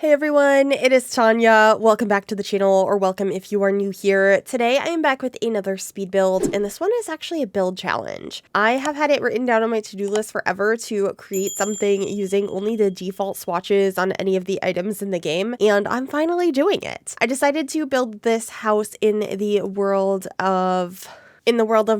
Hey everyone, it is Tanya. Welcome back to the channel, or welcome if you are new here. Today I am back with another speed build, and this one is actually a build challenge. I have had it written down on my to-do list forever to create something using only the default swatches on any of the items in the game, and I'm finally doing it. I decided to build this house in the world of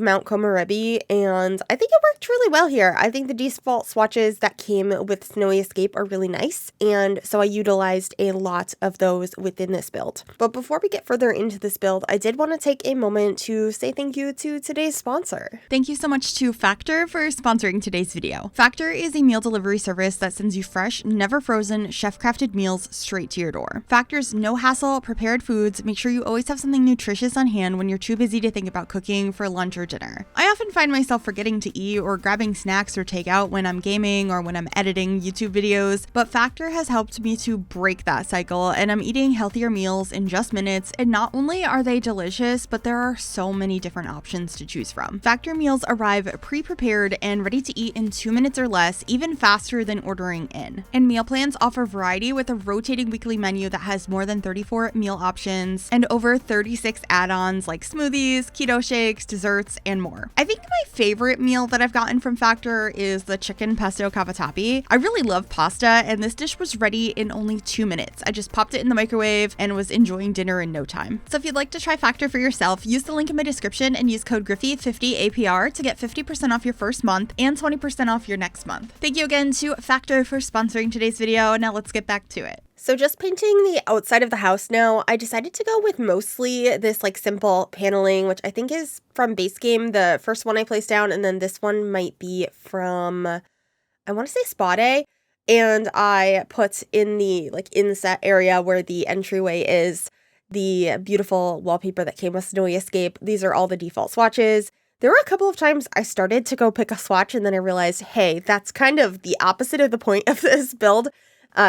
Mount Komorebi, and I think it worked really well here. I think the default swatches that came with Snowy Escape are really nice, and so I utilized a lot of those within this build. But before we get further into this build, I did want to take a moment to say thank you to today's sponsor. Thank you so much to Factor for sponsoring today's video. Factor is a meal delivery service that sends you fresh, never frozen, chef-crafted meals straight to your door. Factor's no-hassle, prepared foods make sure you always have something nutritious on hand when you're too busy to think about cooking for lunch or dinner. I often find myself forgetting to eat or grabbing snacks or takeout when I'm gaming or when I'm editing YouTube videos, but Factor has helped me to break that cycle, and I'm eating healthier meals in just minutes, and not only are they delicious, but there are so many different options to choose from. Factor meals arrive pre-prepared and ready to eat in 2 minutes or less, even faster than ordering in. And meal plans offer variety with a rotating weekly menu that has more than 34 meal options and over 36 add-ons like smoothies, keto shakes, desserts, and more. I think my favorite meal that I've gotten from Factor is the chicken pesto cavatappi. I really love pasta, and this dish was ready in only 2 minutes. I just popped it in the microwave and was enjoying dinner in no time. So if you'd like to try Factor for yourself, use the link in my description and use code Gryphi50 APR to get 50% off your first month and 20% off your next month. Thank you again to Factor for sponsoring today's video. Now let's get back to it. So just painting the outside of the house now, I decided to go with mostly this simple paneling, which I think is from base game, the first one I placed down, and then this one might be from, I want to say Spa Day, and I put in the inset area where the entryway is the beautiful wallpaper that came with Snowy Escape. These are all the default swatches. There were a couple of times I started to go pick a swatch and then I realized, hey, that's kind of the opposite of the point of this build.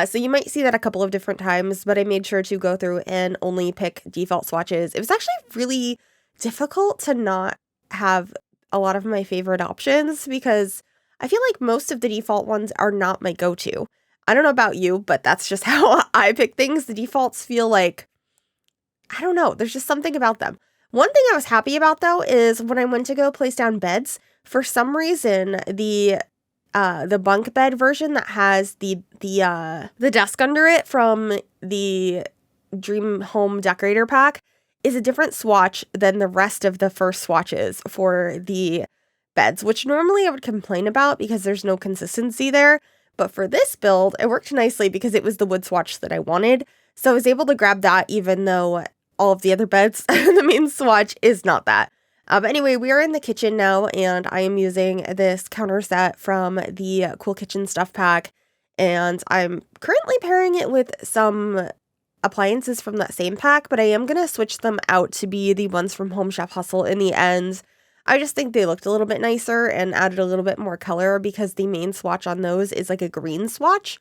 So you might see that a couple of different times, but I made sure to go through and only pick default swatches. It was actually really difficult to not have a lot of my favorite options because I feel like most of the default ones are not my go-to. I don't know about you, but that's just how I pick things. The defaults feel like, I don't know, there's just something about them. One thing I was happy about though is when I went to go place down beds, for some reason the bunk bed version that has the desk under it from the Dream Home Decorator pack is a different swatch than the rest of the first swatches for the beds, which normally I would complain about because there's no consistency there. But for this build, it worked nicely because it was the wood swatch that I wanted. So I was able to grab that even though all of the other beds, the main swatch is not that. But anyway, we are in the kitchen now, and I am using this counter set from the Cool Kitchen Stuff Pack, and I'm currently pairing it with some appliances from that same pack, but I am going to switch them out to be the ones from Home Chef Hustle in the end. I just think they looked a little bit nicer and added a little bit more color because the main swatch on those is like a green swatch,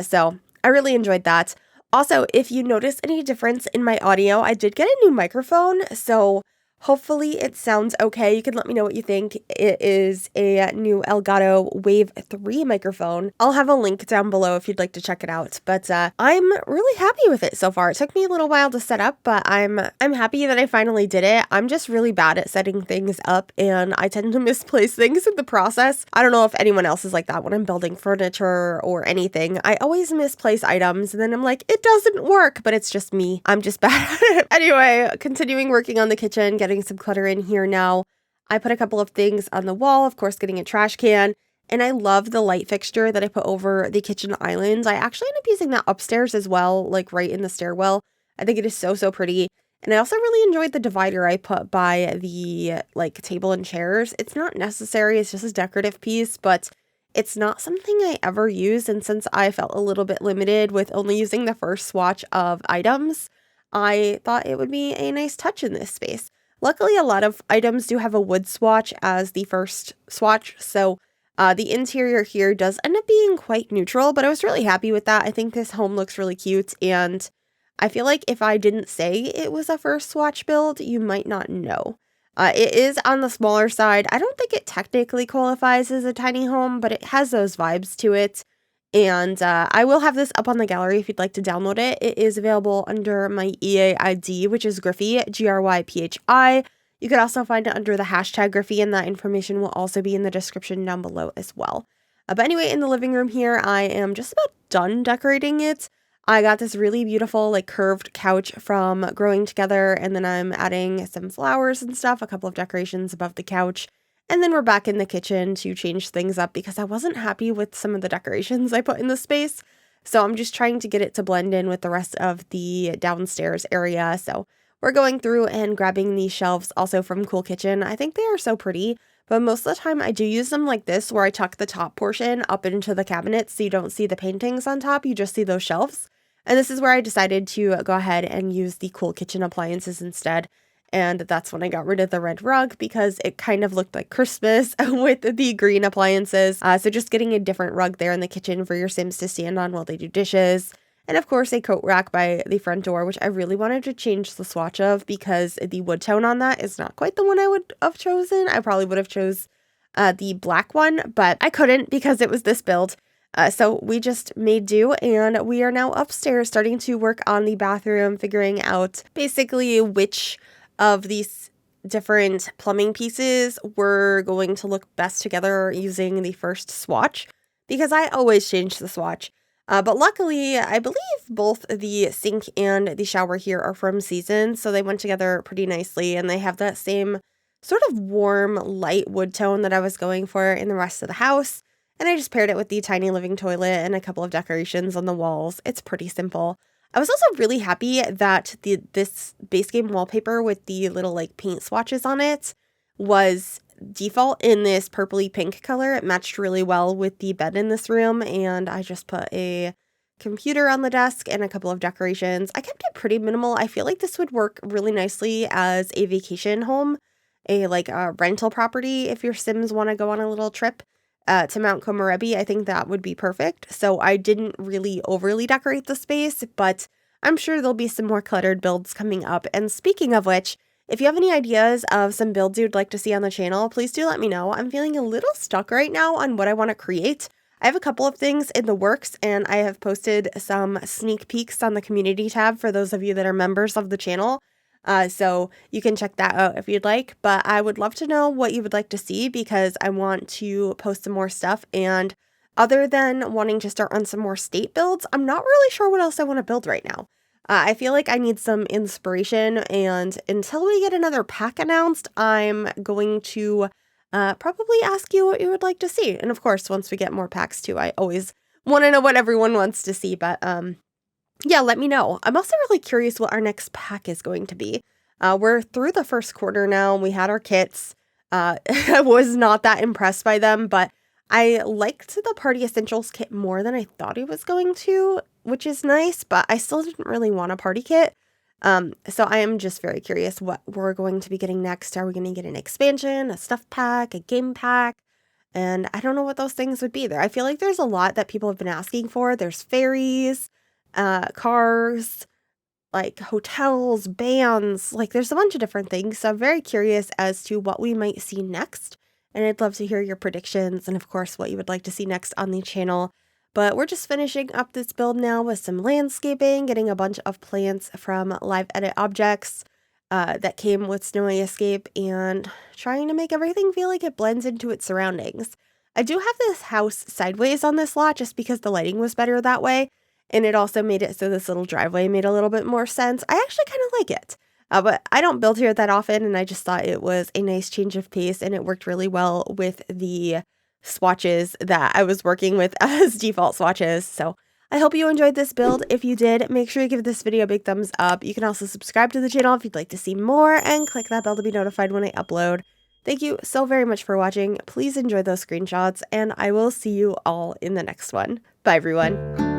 so I really enjoyed that. Also, if you notice any difference in my audio, I did get a new microphone, so hopefully it sounds okay. You can let me know what you think. It is a new Elgato Wave 3 microphone. I'll have a link down below if you'd like to check it out. But I'm really happy with it so far. It took me a little while to set up, but I'm happy that I finally did it. I'm just really bad at setting things up, and I tend to misplace things in the process. I don't know if anyone else is like that when I'm building furniture or anything. I always misplace items, and then I'm like, it doesn't work, but it's just me. I'm just bad at it. Anyway, continuing working on the kitchen, getting some clutter in here now. I put a couple of things on the wall, of course getting a trash can, and I love the light fixture that I put over the kitchen islands. I actually end up using that upstairs as well, like right in the stairwell. I think it is so pretty. And I also really enjoyed the divider I put by the table and chairs. It's not necessary, it's just a decorative piece, but it's not something I ever use, and since I felt a little bit limited with only using the first swatch of items, I thought it would be a nice touch in this space. Luckily, a lot of items do have a wood swatch as the first swatch, so the interior here does end up being quite neutral, but I was really happy with that. I think this home looks really cute, and I feel like if I didn't say it was a first swatch build, you might not know. It is on the smaller side. I don't think it technically qualifies as a tiny home, but it has those vibes to it. And I will have this up on the gallery if you'd like to download it. It is available under my EA ID, which is Gryphi, Gryphi. You could also find it under the hashtag Gryphi, and that information will also be in the description down below as well. But anyway, in the living room here, I am just about done decorating it. I got this really beautiful like curved couch from Growing Together, and then I'm adding some flowers and stuff, a couple of decorations above the couch. And then we're back in the kitchen to change things up because I wasn't happy with some of the decorations I put in the space. So I'm just trying to get it to blend in with the rest of the downstairs area. So we're going through and grabbing these shelves also from Cool Kitchen. I think they are so pretty, but most of the time I do use them like this, where I tuck the top portion up into the cabinets so you don't see the paintings on top, you just see those shelves. And this is where I decided to go ahead and use the Cool Kitchen appliances instead. And that's when I got rid of the red rug because it kind of looked like Christmas with the green appliances. So just getting a different rug there in the kitchen for your Sims to stand on while they do dishes. And of course, a coat rack by the front door, which I really wanted to change the swatch of because the wood tone on that is not quite the one I would have chosen. I probably would have chose the black one, but I couldn't because it was this build. So we just made do, and we are now upstairs starting to work on the bathroom, figuring out basically which of these different plumbing pieces were going to look best together using the first swatch, because I always change the swatch. But luckily, I believe both the sink and the shower here are from Seasons, so they went together pretty nicely, and they have that same sort of warm, light wood tone that I was going for in the rest of the house. And I just paired it with the tiny living toilet and a couple of decorations on the walls. It's pretty simple. I was also really happy that this base game wallpaper with the little like paint swatches on it was default in this purpley pink color. It matched really well with the bed in this room, and I just put a computer on the desk and a couple of decorations. I kept it pretty minimal. I feel like this would work really nicely as a vacation home, a rental property if your Sims want to go on a little trip to Mount Komorebi. I think that would be perfect. So I didn't really overly decorate the space, but I'm sure there'll be some more cluttered builds coming up. And speaking of which, if you have any ideas of some builds you'd like to see on the channel, please do let me know. I'm feeling a little stuck right now on what I want to create. I have a couple of things in the works, and I have posted some sneak peeks on the community tab for those of you that are members of the channel. So you can check that out if you'd like, but I would love to know what you would like to see because I want to post some more stuff. And other than wanting to start on some more state builds, I'm not really sure what else I want to build right now. I feel like I need some inspiration, and until we get another pack announced, I'm going to probably ask you what you would like to see. And of course, once we get more packs too, I always want to know what everyone wants to see, but yeah, let me know. I'm also really curious what our next pack is going to be. We're through the first quarter now, and we had our kits. I was not that impressed by them, but I liked the Party Essentials kit more than I thought I was going to, which is nice, but I still didn't really want a party kit. So I am just very curious what we're going to be getting next. Are we going to get an expansion, a stuff pack, a game pack? And I don't know what those things would be there. I feel like there's a lot that people have been asking for. There's fairies, cars, like hotels, bands, like there's a bunch of different things. So I'm very curious as to what we might see next. And I'd love to hear your predictions and of course what you would like to see next on the channel. But we're just finishing up this build now with some landscaping, getting a bunch of plants from Live Edit Objects that came with Snowy Escape, and trying to make everything feel like it blends into its surroundings. I do have this house sideways on this lot just because the lighting was better that way. And it also made it so this little driveway made a little bit more sense. I actually kind of like it. But I don't build here that often, and I just thought it was a nice change of pace, and it worked really well with the swatches that I was working with as default swatches. So I hope you enjoyed this build. If you did, make sure you give this video a big thumbs up. You can also subscribe to the channel if you'd like to see more, and click that bell to be notified when I upload. Thank you so very much for watching. Please enjoy those screenshots, and I will see you all in the next one. Bye, everyone.